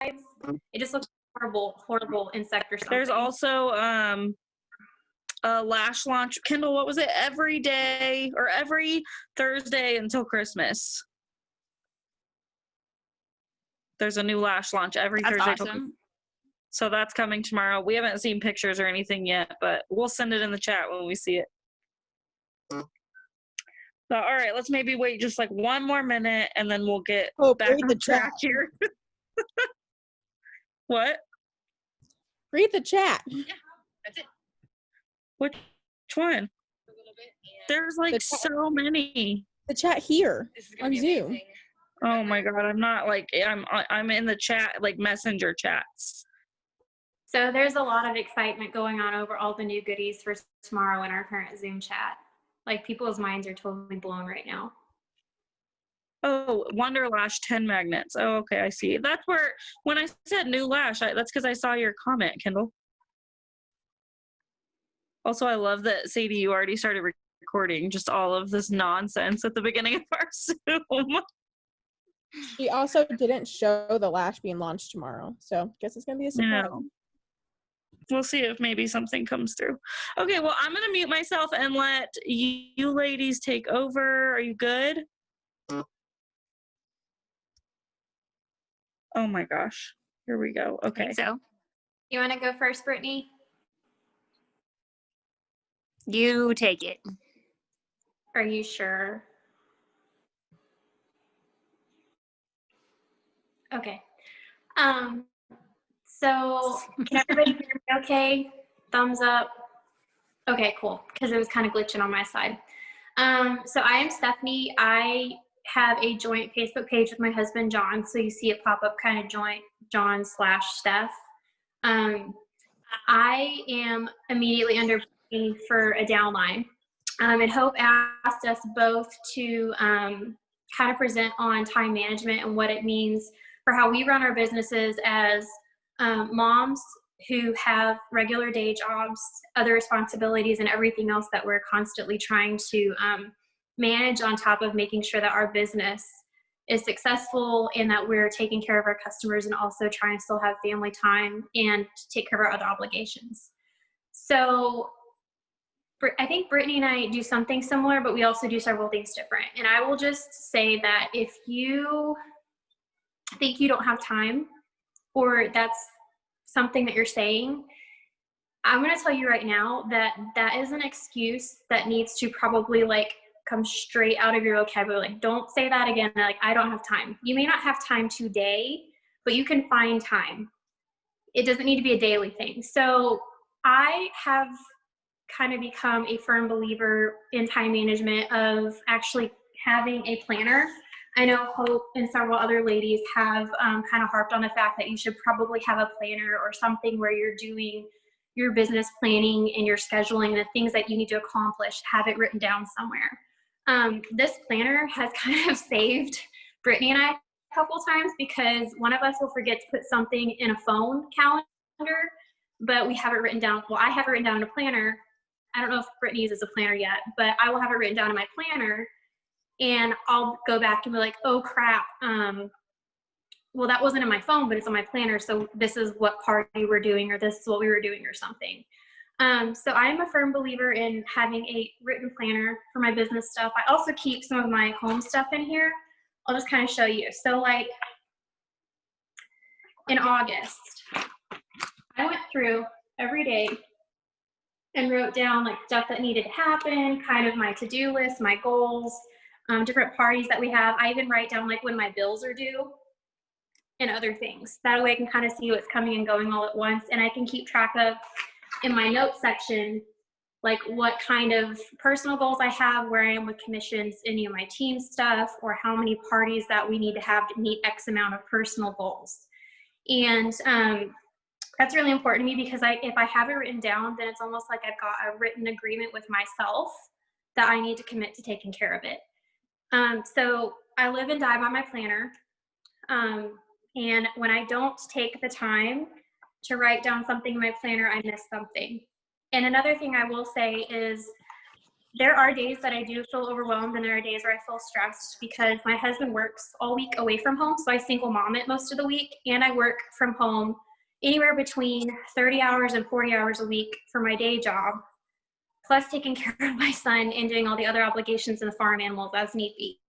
It just looks horrible insect or something. There's also a lash launch. Kendall, what was it? Every day or every Thursday until Christmas. There's a new lash launch every Thursday. Awesome. So that's coming tomorrow. We haven't seen pictures or anything yet, but we'll send it in the chat when we see it. So, all right, let's maybe wait just like one more minute and then we'll get back on track here. What? Read the chat. Yeah, that's it. Which one? There's like so many. The chat here on Zoom. Amazing. Oh my God, I'm not like, I'm in the chat, like messenger chats. So there's a lot of excitement going on over all the new goodies for tomorrow in our current Zoom chat. Like people's minds are totally blown right now. Oh, Wonder Lash 10 magnets. Oh, okay, I see. That's where, when I said new lash, that's because I saw your comment, Kendall. Also, I love that, Sadie, you already started recording just all of this nonsense at the beginning of our Zoom. She also didn't show the lash being launched tomorrow, so I guess it's going to be a surprise. No. We'll see if maybe something comes through. Okay, well, I'm going to mute myself and let you ladies take over. Are you good? Oh my gosh. Here we go. Okay. I think so. You want to go first, Brittany? You take it. Are you sure? Okay. So can everybody hear me okay? Thumbs up. Okay, cool. Because it was kind of glitching on my side. So I am Stephanie. I have a joint Facebook page with my husband, John. So you see it pop up kind of joint John/Steph. I am immediately under for a downline. And Hope asked us both to kind of present on time management and what it means for how we run our businesses as moms who have regular day jobs, other responsibilities, and everything else that we're constantly trying to manage on top of making sure that our business is successful and that we're taking care of our customers and also trying to still have family time and take care of our other obligations. So I think Brittany and I do something similar, but we also do several things different. And I will just say that if you think you don't have time, or that's something that you're saying, I'm going to tell you right now that that is an excuse that needs to probably like come straight out of your vocabulary. Like, don't say that again. Like, I don't have time. You may not have time today, but you can find time. It doesn't need to be a daily thing. So I have kind of become a firm believer in time management of actually having a planner. I know Hope and several other ladies have kind of harped on the fact that you should probably have a planner or something where you're doing your business planning and your scheduling, the things that you need to accomplish, have it written down somewhere. This planner has kind of saved Brittany and I a couple times because one of us will forget to put something in a phone calendar, but we have it written down. Well, I have it written down in a planner. I don't know if Brittany uses a planner yet, but I will have it written down in my planner. And I'll go back and be like, oh crap, well, that wasn't in my phone, but it's on my planner. So this is what party we're doing, or this is what we were doing, or something. So I'm a firm believer in having a written planner for my business stuff. I also keep some of my home stuff in here. I'll just kind of show you. So like in August, I went through every day and wrote down like stuff that needed to happen, kind of my to-do list, my goals, different parties that we have. I even write down like when my bills are due and other things. That way I can kind of see what's coming and going all at once, and I can keep track of in my notes section like what kind of personal goals I have, where I am with commissions, any of my team stuff, or how many parties that we need to have to meet X amount of personal goals. And that's really important to me because if I have it written down, then it's almost like I've got a written agreement with myself that I need to commit to taking care of it. So I live and die by my planner. And when I don't take the time to write down something in my planner, I miss something. And another thing I will say is there are days that I do feel overwhelmed, and there are days where I feel stressed because my husband works all week away from home. So I single mom it most of the week, and I work from home anywhere between 30 hours and 40 hours a week for my day job, plus taking care of my son and doing all the other obligations and the farm animals as need be.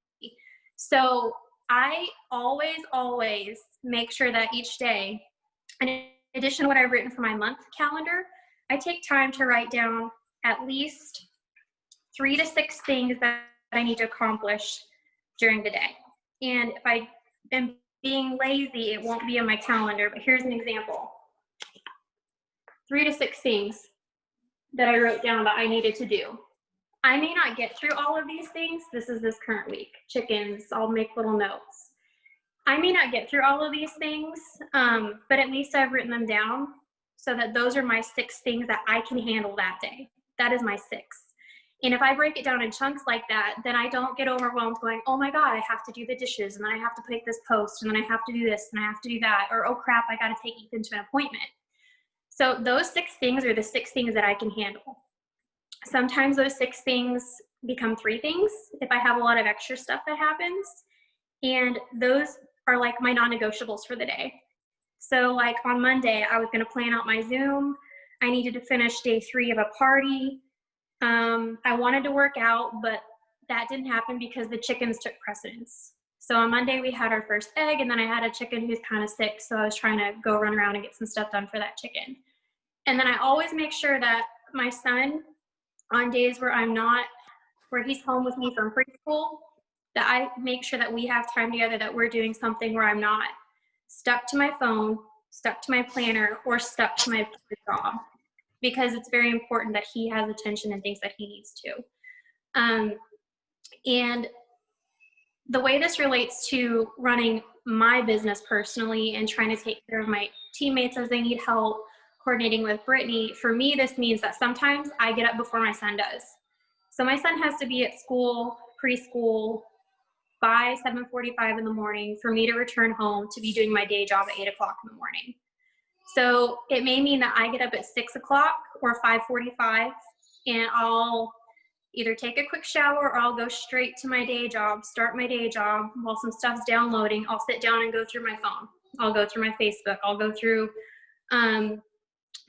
So I always make sure that each day, in addition to what I've written for my month calendar, I take time to write down at least 3 to 6 things that I need to accomplish during the day. And if I am being lazy, it won't be on my calendar, but here's an example. 3 to 6 things that I wrote down that I needed to do. I may not get through all of these things. This is this current week. Chickens, I'll make little notes. I may not get through all of these things, but at least I've written them down so that those are my 6 things that I can handle that day. That is my 6. And if I break it down in chunks like that, then I don't get overwhelmed going, oh my God, I have to do the dishes, and then I have to make this post, and then I have to do this, and I have to do that, or oh crap, I got to take Ethan to an appointment. So those 6 things are the 6 things that I can handle. Sometimes those 6 things become 3 things if I have a lot of extra stuff that happens. And those are like my non-negotiables for the day. So like on Monday, I was going to plan out my Zoom. I needed to finish day 3 of a party. I wanted to work out, but that didn't happen because the chickens took precedence. So on Monday, we had our first egg, and then I had a chicken who's kind of sick. So I was trying to go run around and get some stuff done for that chicken. And then I always make sure that my son, on days where where he's home with me from preschool, that I make sure that we have time together, that we're doing something where I'm not stuck to my phone, stuck to my planner, or stuck to my job, because it's very important that he has attention and things that he needs to. And the way this relates to running my business personally and trying to take care of my teammates as they need help, coordinating with Brittany, for me, this means that sometimes I get up before my son does. So my son has to be at school, preschool, by 7:45 in the morning for me to return home to be doing my day job at 8 o'clock in the morning. So it may mean that I get up at 6 o'clock or 5:45, and I'll either take a quick shower or I'll go straight to my day job, start my day job. While some stuff's downloading, I'll sit down and go through my phone. I'll go through my Facebook. I'll go through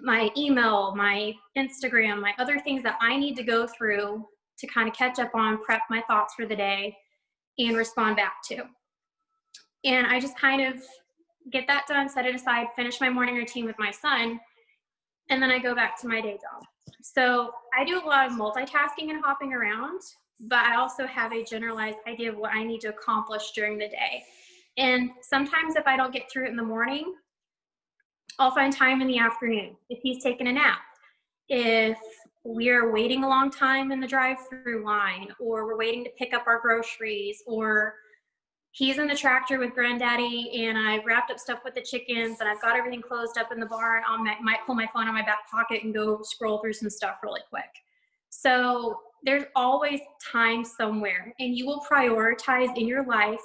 my email, my Instagram, my other things that I need to go through to kind of catch up on, prep my thoughts for the day, and respond back to. And I just kind of get that done, set it aside, finish my morning routine with my son, and then I go back to my day job. So I do a lot of multitasking and hopping around, but I also have a generalized idea of what I need to accomplish during the day. And sometimes if I don't get through it in the morning, I'll find time in the afternoon. If he's taking a nap, if we're waiting a long time in the drive-through line, or we're waiting to pick up our groceries, or he's in the tractor with granddaddy and I've wrapped up stuff with the chickens and I've got everything closed up in the barn, I might pull my phone out of my back pocket and go scroll through some stuff really quick. So there's always time somewhere, and you will prioritize in your life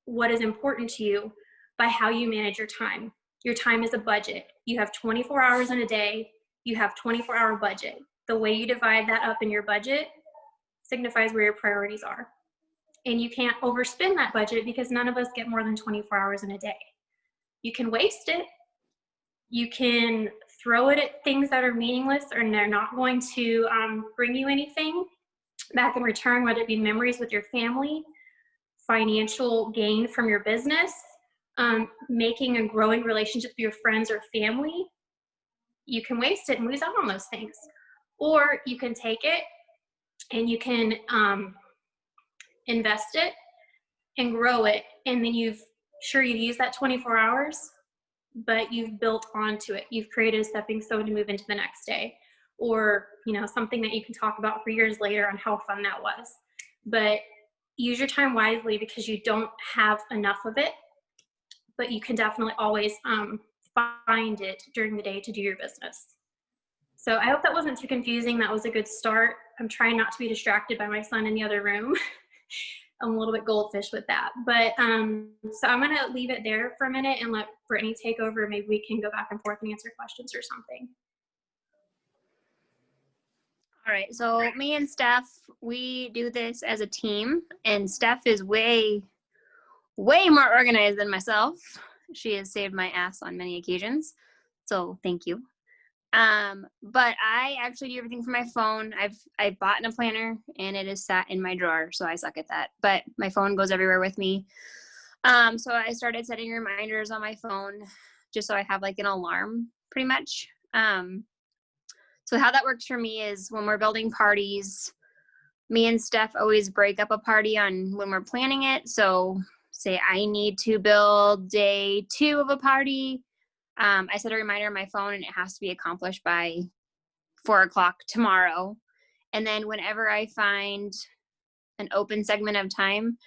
what is important to you by how you manage your time. Your time is a budget. You have 24 hours in a day. You have 24-hour budget. The way you divide that up in your budget signifies where your priorities are. And you can't overspend that budget because none of us get more than 24 hours in a day. You can waste it. You can throw it at things that are meaningless or they're not going to bring you anything back in return, whether it be memories with your family, financial gain from your business, making a growing relationship with your friends or family. You can waste it and lose out on those things. Or you can take it and you can invest it and grow it, and then you've used that 24 hours, but you've built onto it. You've created a stepping stone to move into the next day, or something that you can talk about for years later on how fun that was. But use your time wisely, because you don't have enough of it, but you can definitely always find it during the day to do your business. So I hope that wasn't too confusing. That was a good start. I'm trying not to be distracted by my son in the other room. I'm a little bit goldfish with that. But so I'm going to leave it there for a minute and let Brittany take over. Maybe we can go back and forth and answer questions or something. right. So me and Steph, we do this as a team, and Steph is way more organized than myself. She has saved my ass on many occasions. So thank you. But I actually do everything from my phone. I've bought a planner and it is sat in my drawer, so I suck at that. But my phone goes everywhere with me. So I started setting reminders on my phone just so I have like an alarm pretty much. So how that works for me is when we're building parties, me and Steph always break up a party on when we're planning it. So say I need to build day 2 of a party. I set a reminder on my phone and it has to be accomplished by 4:00 tomorrow. And then whenever I find an open segment of time,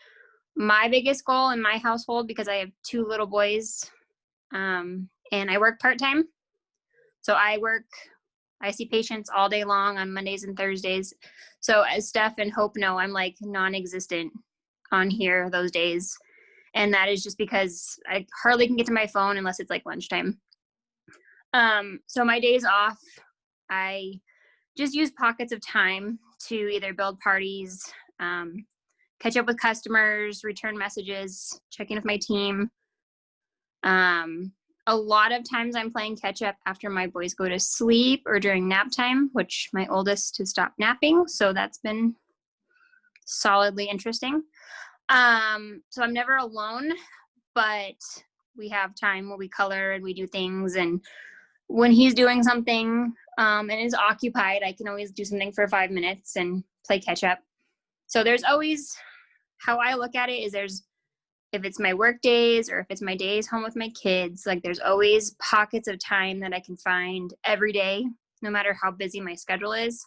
my biggest goal in my household, because I have 2 little boys, and I work part-time. So I see patients all day long on Mondays and Thursdays. So as Steph and Hope know, I'm like non-existent on here those days. And that is just because I hardly can get to my phone unless it's like lunchtime. So my days off, I just use pockets of time to either build parties, catch up with customers, return messages, check in with my team. A lot of times I'm playing catch up after my boys go to sleep or during nap time, which my oldest has stopped napping. So that's been solidly interesting. So I'm never alone, but we have time where we color and we do things. And when he's doing something and is occupied, I can always do something for 5 minutes and play catch up. So there's always, how I look at it is if it's my work days or if it's my days home with my kids, like there's always pockets of time that I can find every day, no matter how busy my schedule is,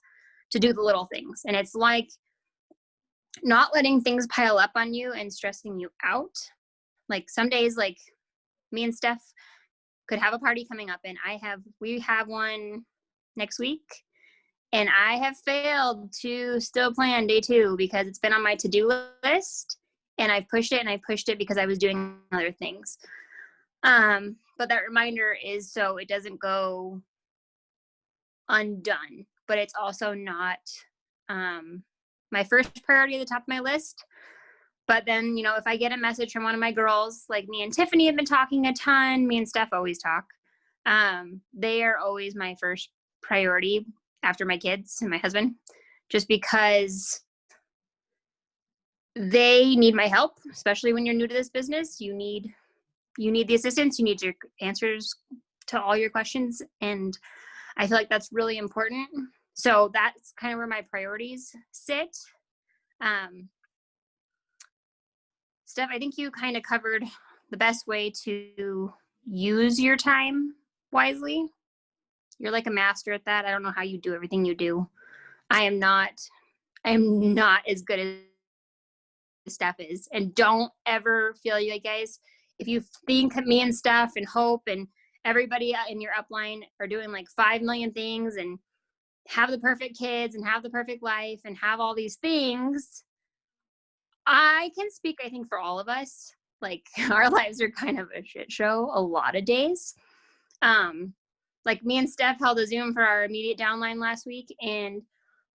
to do the little things. And it's like not letting things pile up on you and stressing you out. Like some days, like me and Steph could have a party coming up and we have one next week, and I have failed to still plan day 2 because it's been on my to-do list. And I pushed it because I was doing other things. But that reminder is so it doesn't go undone, but it's also not my first priority at the top of my list. But then, if I get a message from one of my girls, like me and Tiffany have been talking a ton, me and Steph always talk. They are always my first priority after my kids and my husband, just because they need my help, especially when you're new to this business. You need the assistance. You need your answers to all your questions. And I feel like that's really important. So that's kind of where my priorities sit. Steph, I think you kind of covered the best way to use your time wisely. You're like a master at that. I don't know how you do everything you do. I am not as good as Steph is. And don't ever feel you guys, if you think me and Steph and Hope and everybody in your upline are doing like 5 million things and have the perfect kids and have the perfect life and have all these things, I can speak, I think, for all of us. Like our lives are kind of a shit show a lot of days. Like me and Steph held a Zoom for our immediate downline last week, and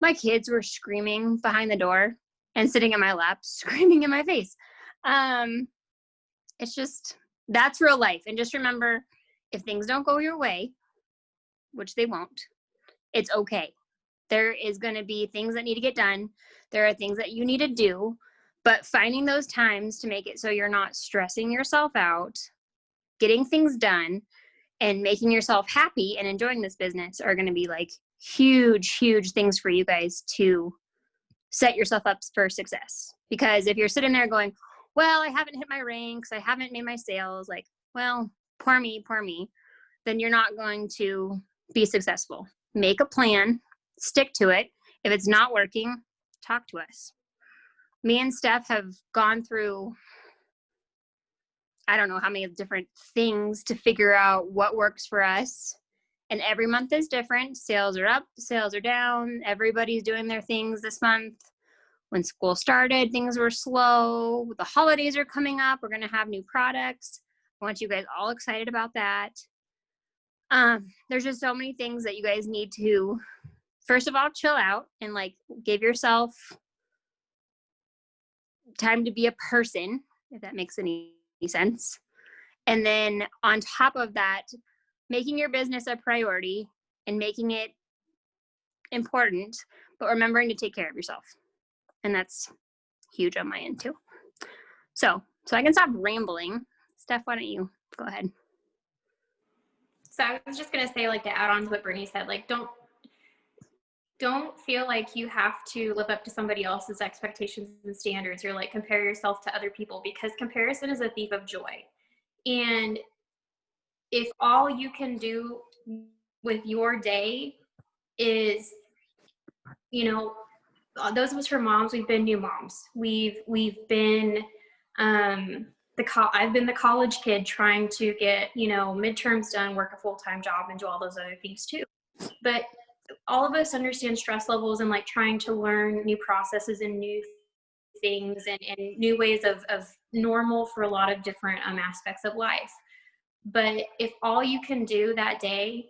my kids were screaming behind the door and sitting in my lap, screaming in my face. It's just, that's real life. And just remember, if things don't go your way, which they won't, it's okay. There is going to be things that need to get done. There are things that you need to do, but finding those times to make it so you're not stressing yourself out, getting things done, and making yourself happy and enjoying this business are going to be like huge, huge things for you guys to set yourself up for success. Because if you're sitting there going, well, I haven't hit my ranks, I haven't made my sales, like, well, poor me, then you're not going to be successful. Make a plan, stick to it. If it's not working, talk to us. Me and Steph have gone through, I don't know how many different things to figure out what works for us. And every month is different. Sales are up, sales are down. Everybody's doing their things this month. When school started, things were slow. The holidays are coming up. We're going to have new products. I want you guys all excited about that. There's just so many things that you guys need to first of all, chill out and like give yourself time to be a person, if that makes any sense. And then on top of that, making your business a priority and making it important, but remembering to take care of yourself. And that's huge on my end too. So I can stop rambling. Steph, why don't you go ahead? So I was just gonna say, like, to add on to what Brittany said, like, don't feel like you have to live up to somebody else's expectations and standards, or like compare yourself to other people, because comparison is a thief of joy. And if all you can do with your day is, you know, those of us who are moms, we've been new moms. We've been I've been the college kid trying to get, you know, midterms done, work a full-time job, and do all those other things too. But all of us understand stress levels and like trying to learn new processes and new things and new ways of normal for a lot of different aspects of life. But if all you can do that day,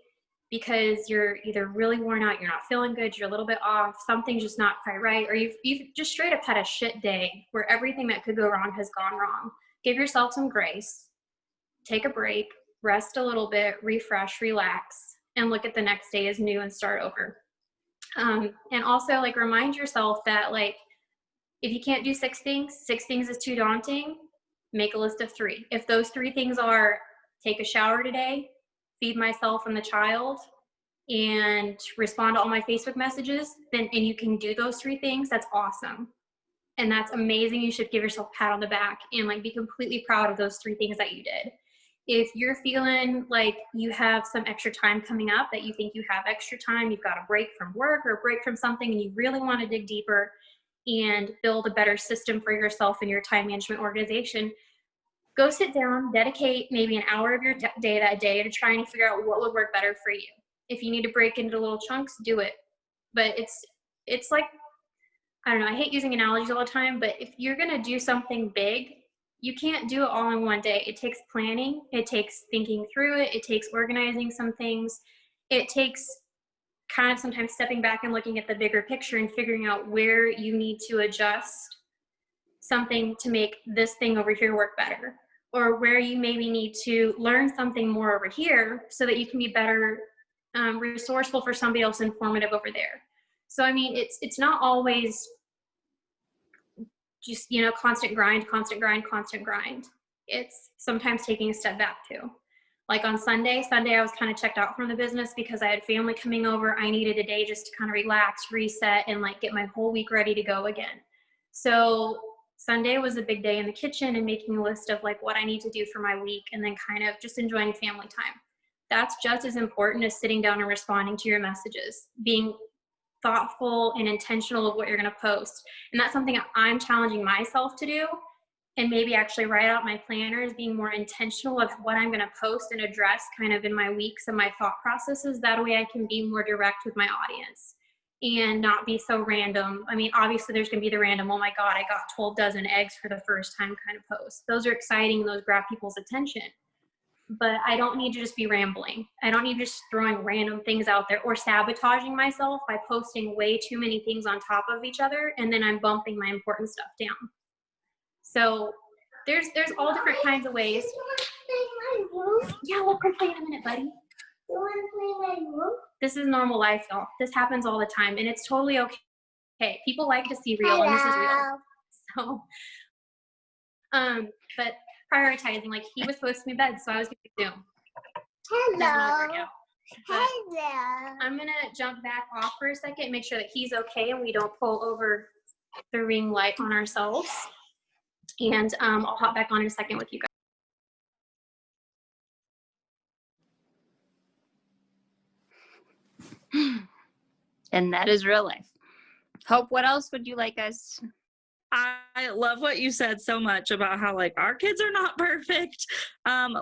because you're either really worn out, you're not feeling good, you're a little bit off, something's just not quite right, or you've just straight up had a shit day where everything that could go wrong has gone wrong, give yourself some grace, take a break, rest a little bit, refresh, relax, and look at the next day as new and start over. And also, like, remind yourself that, like, if you can't do 6 things is too daunting, make a list of 3. If those 3 things are take a shower today, feed myself and the child, and respond to all my Facebook messages, and you can do those 3 things, that's awesome. And that's amazing. You should give yourself a pat on the back and like be completely proud of those 3 things that you did. If you're feeling like you have some extra time coming up, that you think you have extra time, you've got a break from work or a break from something, and you really want to dig deeper and build a better system for yourself and your time management organization, go sit down, dedicate maybe an hour of your day that day to trying to figure out what would work better for you. If you need to break into little chunks, do it. But it's like, I don't know, I hate using analogies all the time, but if you're going to do something big, you can't do it all in one day. It takes planning. It takes thinking through it. It takes organizing some things. It takes kind of sometimes stepping back and looking at the bigger picture and figuring out where you need to adjust something to make this thing over here work better, or where you maybe need to learn something more over here so that you can be better resourceful for somebody else, informative over there. So, I mean, it's not always just, you know, constant grind. It's sometimes taking a step back too. Like on Sunday I was kind of checked out from the business because I had family coming over. I needed a day just to kind of relax, reset, and like get my whole week ready to go again. So Sunday was a big day in the kitchen and making a list of like what I need to do for my week, and then kind of just enjoying family time. That's just as important as sitting down and responding to your messages, being thoughtful and intentional of what you're going to post. And that's something I'm challenging myself to do, and maybe actually write out my planners, being more intentional of what I'm going to post and address kind of in my weeks and my thought processes. That way I can be more direct with my audience and not be so random. I mean, obviously there's going to be the random, oh my God, I got 12 dozen eggs for the first time kind of posts. Those are exciting and those grab people's attention. But I don't need to just be rambling. I don't need just throwing random things out there or sabotaging myself by posting way too many things on top of each other, and then I'm bumping my important stuff down. So there's all different kinds of ways. Yeah, we'll come play in a minute, buddy. You want to play my room? This is normal life, y'all. This happens all the time, and it's totally okay. People like to see real, and this is real. So, but prioritizing, like, he was supposed to be in bed, so I was going to Zoom. Hello. Hello. I'm going to jump back off for a second, make sure that he's okay and we don't pull over the ring light on ourselves. And I'll hop back on in a second with you guys. And that is real life. Hope, what else would you like us? I love what you said so much about how, like, our kids are not perfect.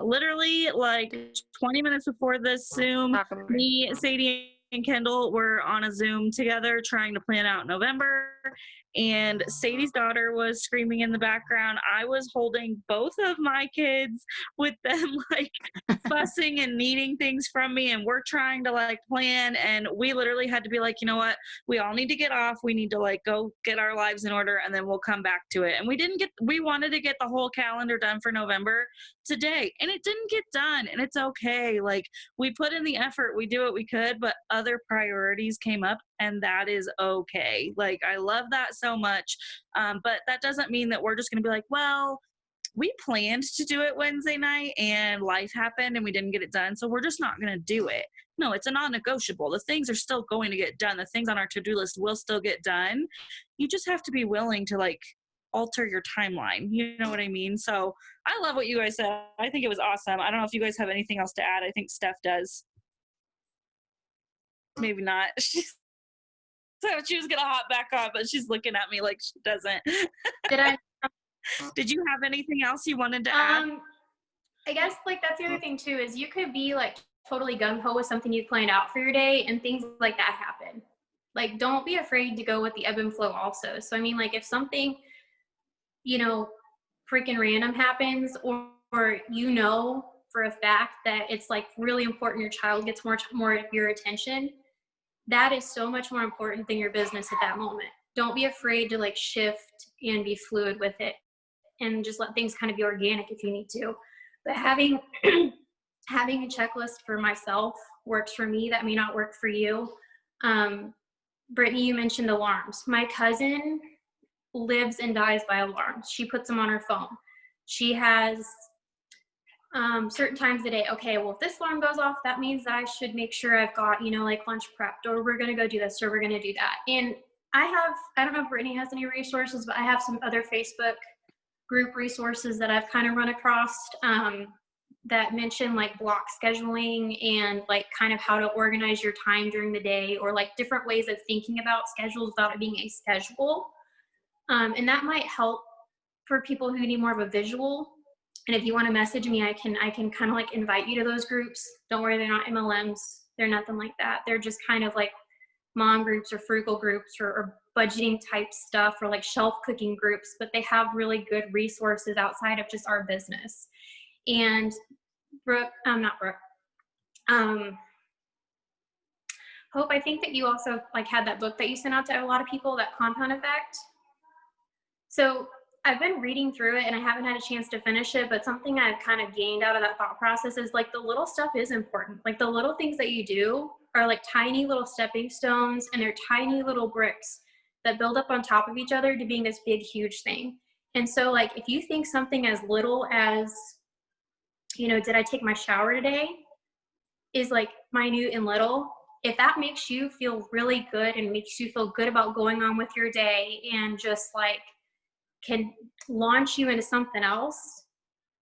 Literally, like, 20 minutes before this Zoom, me, Sadie, and Kendall were on a Zoom together trying to plan out November. and Sadie's daughter was screaming in the background. I was holding both of my kids with them like fussing and needing things from me, and we're trying to like plan, and we literally had to be like, you know what, we all need to get off, we need to like go get our lives in order, and then we'll come back to it. And we wanted to get the whole calendar done for November today, and it didn't get done, and it's okay. Like, we put in the effort, we do what we could, but other priorities came up, and that is okay. Like, I love that so much, but that doesn't mean that we're just going to be like, well, we planned to do it Wednesday night and life happened and we didn't get it done, so we're just not going to do it. No, it's a non-negotiable. The things are still going to get done. The things on our to-do list will still get done. You just have to be willing to like alter your timeline. You know what I mean? So I love what you guys said. I think it was awesome. I don't know if you guys have anything else to add. I think Steph does. Maybe not. So she was going to hop back on, but she's looking at me like she doesn't. Did you have anything else you wanted to add? I guess like that's the other thing too, is you could be like totally gung-ho with something you planned out for your day and things like that happen. Like, don't be afraid to go with the ebb and flow also. So I mean, like, if something, you know, freaking random happens, or you know for a fact that it's like really important your child gets more of your attention, that is so much more important than your business at that moment. Don't be afraid to like shift and be fluid with it, and just let things kind of be organic if you need to. But having having a checklist for myself works for me. That may not work for you. Brittany, you mentioned alarms. My cousin lives and dies by alarms. She puts them on her phone. She has certain times a day. Okay, well, if this alarm goes off, that means that I should make sure I've got, you know, like lunch prepped, or we're going to go do this, or we're going to do that. And I don't know if Brittany has any resources, but I have some other Facebook group resources that I've kind of run across that mention like block scheduling and like kind of how to organize your time during the day, or like different ways of thinking about schedules without it being a schedule. And that might help for people who need more of a visual. And if you want to message me, I can kind of like invite you to those groups. Don't worry, they're not MLMs. They're nothing like that. They're just kind of like mom groups or frugal groups, or budgeting type stuff, or like shelf cooking groups, but they have really good resources outside of just our business. And Hope, I think that you also like had that book that you sent out to a lot of people, that Compound Effect. So I've been reading through it and I haven't had a chance to finish it, but something I've kind of gained out of that thought process is like the little stuff is important. Like the little things that you do are like tiny little stepping stones, and they're tiny little bricks that build up on top of each other to being this big, huge thing. And so like, if you think something as little as, you know, did I take my shower today, is like minute and little, if that makes you feel really good and makes you feel good about going on with your day and just like can launch you into something else,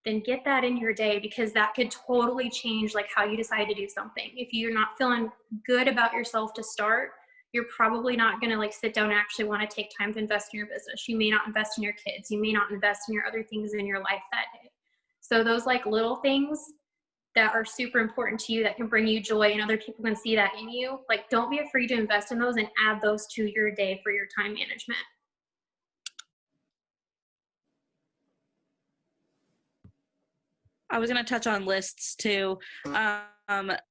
then get that in your day, because that could totally change like how you decide to do something. If you're not feeling good about yourself to start, you're probably not going to like sit down and actually want to take time to invest in your business. You may not invest in your kids. You may not invest in your other things in your life that day. So those like little things that are super important to you, that can bring you joy and other people can see that in you, like don't be afraid to invest in those and add those to your day for your time management. I was going to touch on lists too.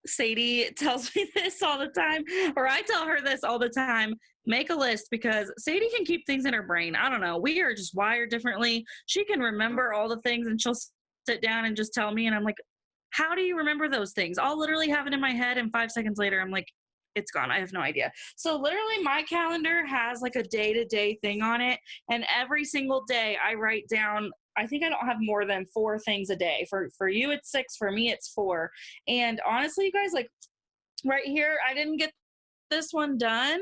Sadie tells me this all the time, or I tell her this all the time. Make a list, because Sadie can keep things in her brain. I don't know. We are just wired differently. She can remember all the things, and she'll sit down and just tell me, and I'm like, how do you remember those things? I'll literally have it in my head, and 5 seconds later, I'm like, it's gone. I have no idea. So literally my calendar has like a day-to-day thing on it, and every single day I write down, I think I don't have more than 4 things a day. For you, it's 6. For me, it's 4. And honestly, you guys, like right here, I didn't get this one done.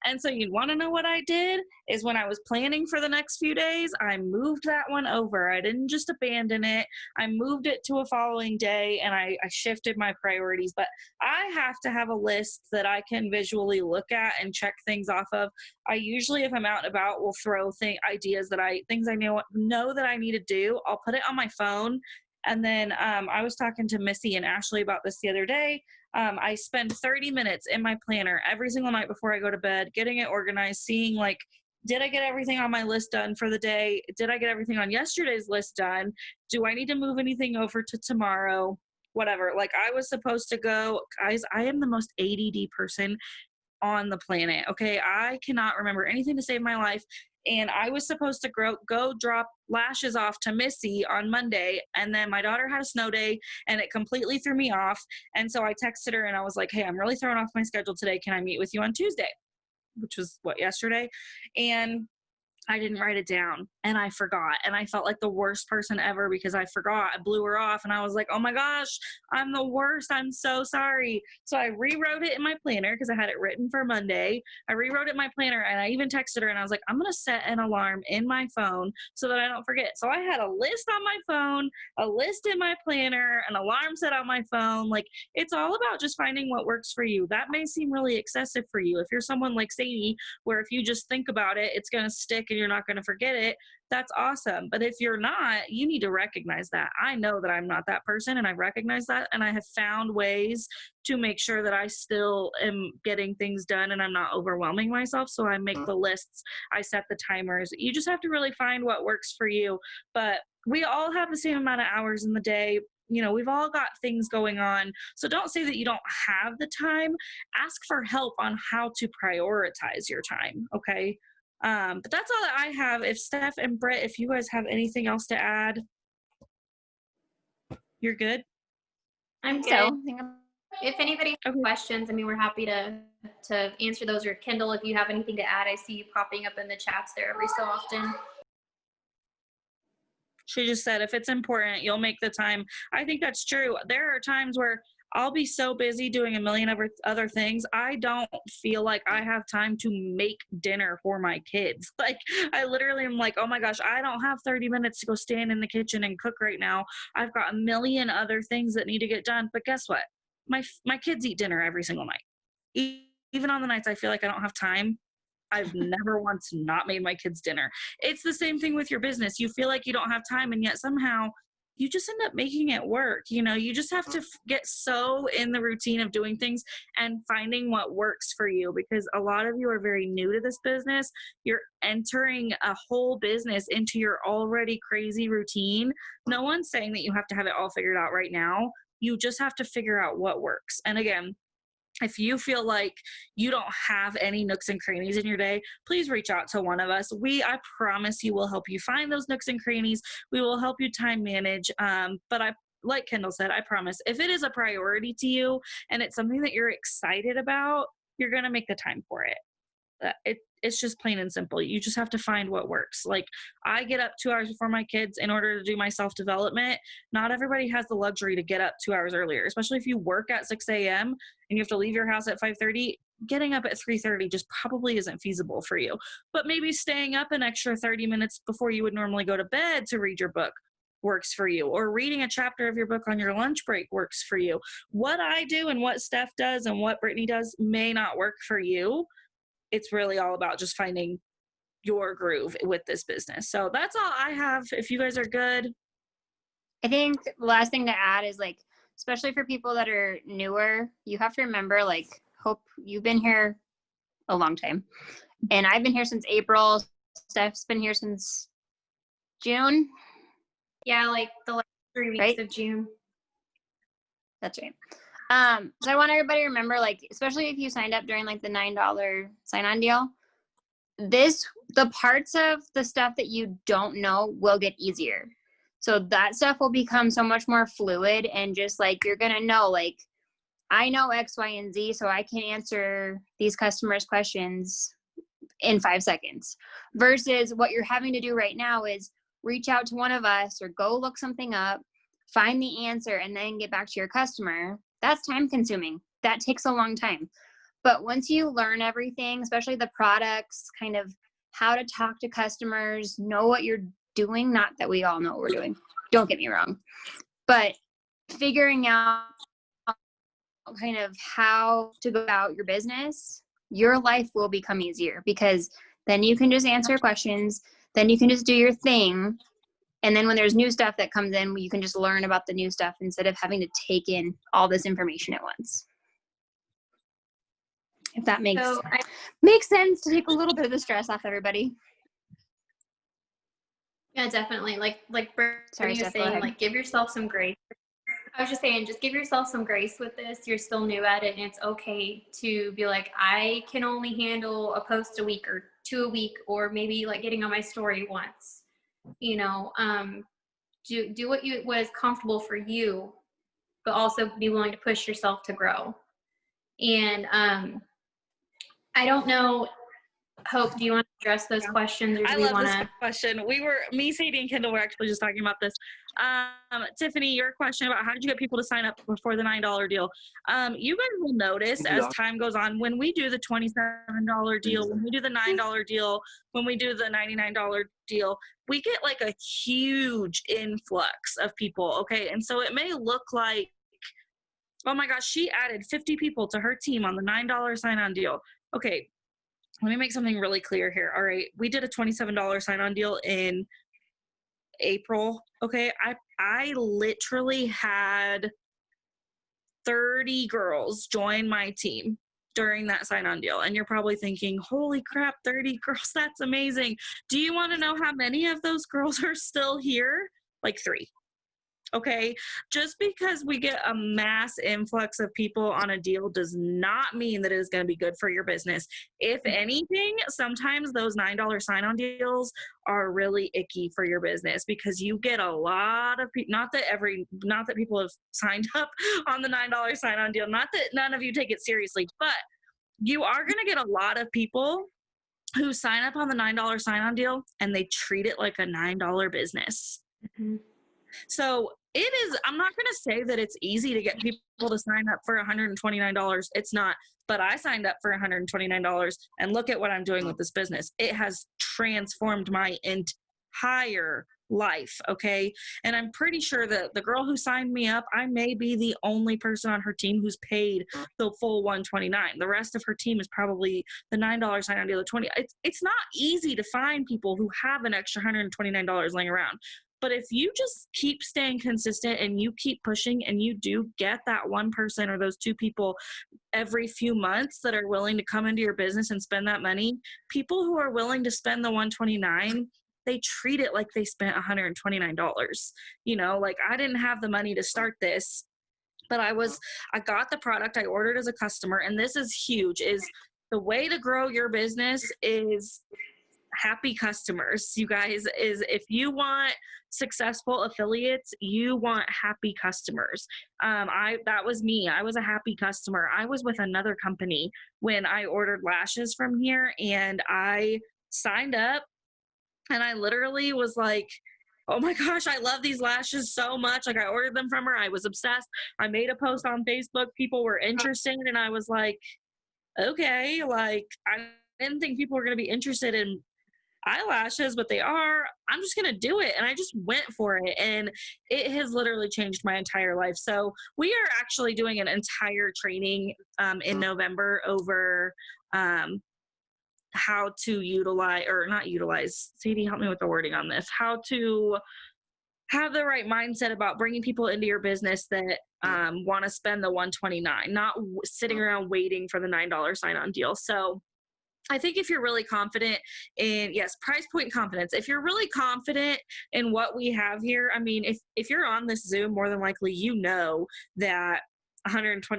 And so you'd want to know what I did is when I was planning for the next few days, I moved that one over. I didn't just abandon it. I moved it to a following day, and I shifted my priorities. But I have to have a list that I can visually look at and check things off of. I usually, if I'm out and about, will throw things I know that I need to do. I'll put it on my phone. And then I was talking to Missy and Ashley about this the other day. I spend 30 minutes in my planner every single night before I go to bed, getting it organized, seeing like Did I get everything on my list done for the day? Did I get everything on yesterday's list done? Do I need to move anything over to tomorrow? Whatever. Like, I was supposed to go, guys, I am the most ADD person on the planet. Okay. I cannot remember anything to save my life. And I was supposed to go drop lashes off to Missy on Monday. And then my daughter had a snow day and it completely threw me off. And so I texted her and I was like, hey, I'm really throwing off my schedule today. Can I meet with you on Tuesday? Which was yesterday. And I didn't write it down and I forgot. And I felt like the worst person ever because I forgot. I blew her off and I was like, oh my gosh, I'm the worst. I'm so sorry. So I rewrote it in my planner because I had it written for Monday. I rewrote it in my planner and I even texted her and I was like, I'm going to set an alarm in my phone so that I don't forget. So I had a list on my phone, a list in my planner, an alarm set on my phone. Like, it's all about just finding what works for you. That may seem really excessive for you. If you're someone like Sadie, where if you just think about it, it's going to stick and you're not going to forget it, that's awesome. But if you're not, you need to recognize that. I know that I'm not that person and I recognize that. And I have found ways to make sure that I still am getting things done and I'm not overwhelming myself. So I make the lists, I set the timers. You just have to really find what works for you. But we all have the same amount of hours in the day. You know, we've all got things going on. So don't say that you don't have the time. Ask for help on how to prioritize your time. Okay. But that's all that I have. If Steph and Britt, if you guys have anything else to add, you're good. I'm good. So If anybody has Okay. questions, I mean, we're happy to answer those. Or Kendall, if you have anything to add, I see you popping up in the chats there every so often. She just said, if it's important, you'll make the time. I think that's true. There are times where I'll be so busy doing a million other things. I don't feel like I have time to make dinner for my kids. Like, I literally am like, oh my gosh, I don't have 30 minutes to go stand in the kitchen and cook right now. I've got a million other things that need to get done. But guess what? My kids eat dinner every single night. Even on the nights I feel like I don't have time, I've never once not made my kids dinner. It's the same thing with your business. You feel like you don't have time, and yet somehow you just end up making it work. You know, you just have to get so in the routine of doing things and finding what works for you, because a lot of you are very new to this business. You're entering a whole business into your already crazy routine. No one's saying that you have to have it all figured out right now. You just have to figure out what works. And again, if you feel like you don't have any nooks and crannies in your day, please reach out to one of us. I promise you, will help you find those nooks and crannies. We will help you time manage. But like Kendall said, I promise, if it is a priority to you and it's something that you're excited about, you're going to make the time for it. It's just plain and simple. You just have to find what works. Like, I get up 2 hours before my kids in order to do my self-development. Not everybody has the luxury to get up 2 hours earlier, especially if you work at 6 a.m. and you have to leave your house at 5:30. Getting up at 3:30 just probably isn't feasible for you. But maybe staying up an extra 30 minutes before you would normally go to bed to read your book works for you, or reading a chapter of your book on your lunch break works for you. What I do and what Steph does and what Brittany does may not work for you. It's really all about just finding your groove with this business. So that's all I have. If you guys are good. I think the last thing to add is, like, especially for people that are newer, you have to remember, like, Hope, you've been here a long time. And I've been here since April. Steph's been here since June. Yeah, like the last 3 weeks Right? of June. That's right. So I want everybody to remember, like, especially if you signed up during like the $9 sign-on deal, the parts of the stuff that you don't know will get easier. So that stuff will become so much more fluid, and just like, you're going to know, like, I know X, Y, and Z, so I can answer these customers' questions in 5 seconds, versus what you're having to do right now is reach out to one of us or go look something up, find the answer, and then get back to your customer. That's time consuming. That takes a long time. But once you learn everything, especially the products, kind of how to talk to customers, know what you're doing, not that we all know what we're doing, don't get me wrong, but figuring out kind of how to go about your business, your life will become easier, because then you can just answer questions, then you can just do your thing. And then when there's new stuff that comes in, you can just learn about the new stuff instead of having to take in all this information at once. If that makes So makes sense to take a little bit of the stress off everybody. yeah, definitely. Like Brittany Sorry, was Steph, go saying, ahead. like give yourself some grace. I was just saying, just give yourself some grace with this. You're still new at it, and it's okay to be like, I can only handle a post a week or 2 a week, or maybe like getting on my story once. You know, do what is comfortable for you, but also be willing to push yourself to grow. And I don't know, Hope, do you want to address those questions, or do I we love want this to? question. Me, Sadie, and Kendall were actually just talking about this. Tiffany, your question about how did you get people to sign up before the $9 deal? You guys will notice as time goes on, when we do the $27 deal, when we do the $9 deal, when we do the $99 deal, we get like a huge influx of people. Okay. And so it may look like, oh my gosh, she added 50 people to her team on the $9 sign-on deal. Okay. Let me make something really clear here. All right. We did a $27 sign-on deal in April. Okay. I literally had 30 girls join my team during that sign-on deal. And you're probably thinking, holy crap, 30 girls, that's amazing. Do you want to know how many of those girls are still here? Like 3. Okay, just because we get a mass influx of people on a deal does not mean that it is going to be good for your business. If anything, sometimes those $9 sign-on deals are really icky for your business because you get a lot of people. Not that people have signed up on the $9 sign-on deal. Not that none of you take it seriously, but you are going to get a lot of people who sign up on the $9 sign-on deal and they treat it like a $9 business. Mm-hmm. So I'm not going to say that it's easy to get people to sign up for $129. It's not, but I signed up for $129 and look at what I'm doing with this business. It has transformed my entire life. Okay. And I'm pretty sure that the girl who signed me up, I may be the only person on her team who's paid the full $129. The rest of her team is probably the $9 sign on deal, the $20. It's not easy to find people who have an extra $129 laying around. But if you just keep staying consistent and you keep pushing and you do get that one person or those 2 people every few months that are willing to come into your business and spend that money, people who are willing to spend the $129, they treat it like they spent $129. You know, like I didn't have the money to start this, but I got the product I ordered as a customer. And this is huge, is the way to grow your business is happy customers. You guys, is if you want successful affiliates, you want happy customers. That was me. I was a happy customer. I was with another company when I ordered lashes from here, and I signed up and I literally was like, oh my gosh, I love these lashes so much. Like I ordered them from her. I was obsessed. I made a post on Facebook. People were interested, and I was like, okay, like I didn't think people were going to be interested in eyelashes, but they are. I'm just going to do it. And I just went for it. And it has literally changed my entire life. So we are actually doing an entire training in November over how to utilize, Sadie, help me with the wording on this, how to have the right mindset about bringing people into your business that want to spend the $129, not sitting around waiting for the $9 sign-on deal. So I think if you're really confident in, price point confidence, if you're really confident in what we have here, I mean, if you're on this Zoom, more than likely, you know that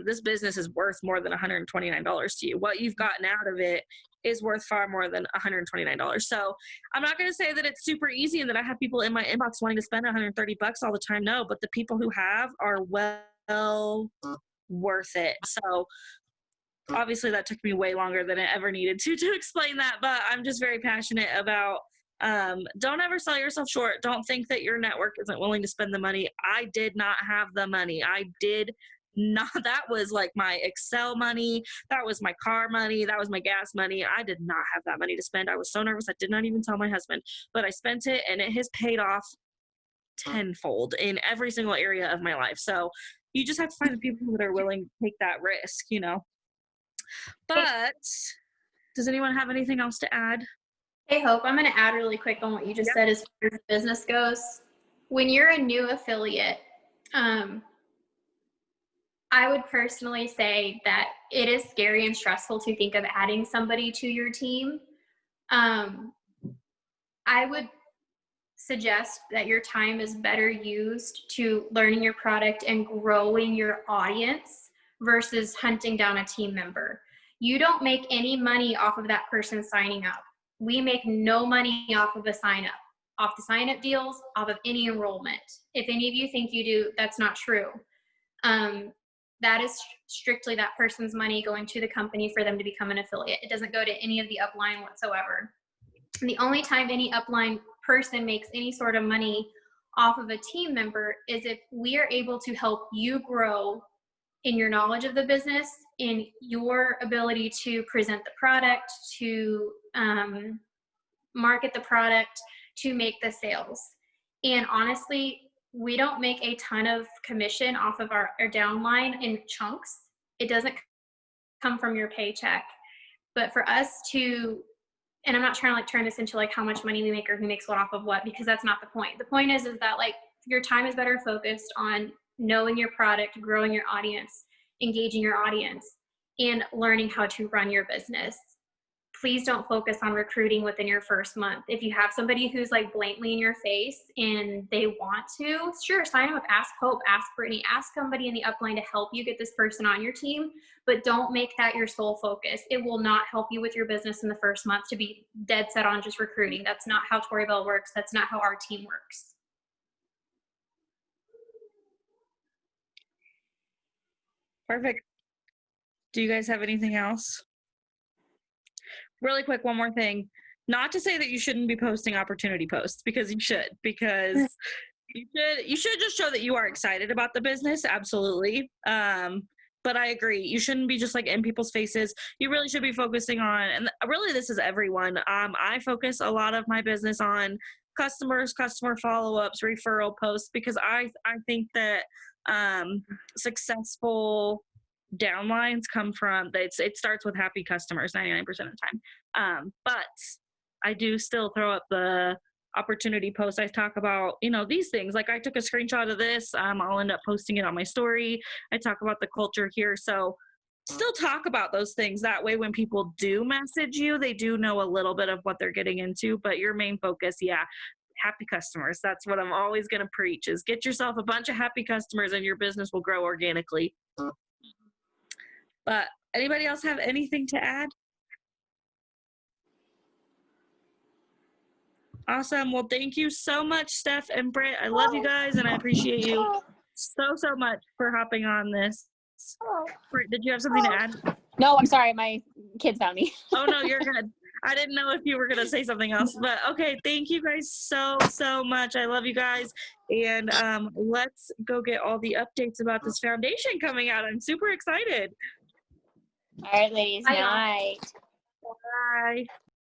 this business is worth more than $129 to you. What you've gotten out of it is worth far more than $129. So I'm not going to say that it's super easy and that I have people in my inbox wanting to spend $130 all the time. No, but the people who have are well worth it. So obviously that took me way longer than it ever needed to explain that, but I'm just very passionate about don't ever sell yourself short. Don't think that your network isn't willing to spend the money. I did not have the money. I did not. That was like my Excel money. That was my car money. That was my gas money. I did not have that money to spend. I was so nervous. I did not even tell my husband, but I spent it, and it has paid off tenfold in every single area of my life. So you just have to find the people that are willing to take that risk, you know. But does anyone have anything else to add? Hey, Hope, I'm going to add really quick on what you just said as far as business goes. When you're a new affiliate, I would personally say that it is scary and stressful to think of adding somebody to your team. I would suggest that your time is better used to learning your product and growing your audience versus hunting down a team member. You don't make any money off of that person signing up. We make no money off of a sign up, off the sign up deals, off of any enrollment. If any of you think you do, that's not true. That is strictly that person's money going to the company for them to become an affiliate. It doesn't go to any of the upline whatsoever. And the only time any upline person makes any sort of money off of a team member is if we are able to help you grow in your knowledge of the business, in your ability to present the product, to market the product, to make the sales. And honestly, we don't make a ton of commission off of our downline in chunks. It doesn't come from your paycheck. But for us to, and I'm not trying to like turn this into like how much money we make or who makes what off of what, because that's not the point. The point is that like your time is better focused on knowing your product, growing your audience, engaging your audience, and learning how to run your business. Please don't focus on recruiting within your first month. If you have somebody who's like blatantly in your face and they want to, sure, sign them up, ask Hope, ask Brittany, ask somebody in the upline to help you get this person on your team, but don't make that your sole focus. It will not help you with your business in the first month to be dead set on just recruiting. That's not how Tori Bell works. That's not how our team works. Perfect. Do you guys have anything else? Really quick, one more thing. Not to say that you shouldn't be posting opportunity posts, because you should, because you should just show that you are excited about the business. Absolutely. But I agree. You shouldn't be just like in people's faces. You really should be focusing on, and really this is everyone. I focus a lot of my business on customers, customer follow-ups, referral posts, because I think that successful downlines come from, it starts with happy customers 99% of the time. But I do still throw up the opportunity posts. I talk about, these things. Like I took a screenshot of this. I'll end up posting it on my story. I talk about the culture here. So still talk about those things. That way, when people do message you, they do know a little bit of what they're getting into, but your main focus, happy customers. That's what I'm always going to preach, is get yourself a bunch of happy customers and your business will grow organically. But anybody else have anything to add? Awesome. Well, thank you so much, Steph and Britt. I love you guys, and I appreciate you so much for hopping on this. Britt, did you have something to add? No, I'm sorry. My kids found me. Oh, no, you're good. I didn't know if you were going to say something else, but okay. Thank you guys so much. I love you guys. And let's go get all the updates about this foundation coming out. I'm super excited. All right, ladies. Night. Bye.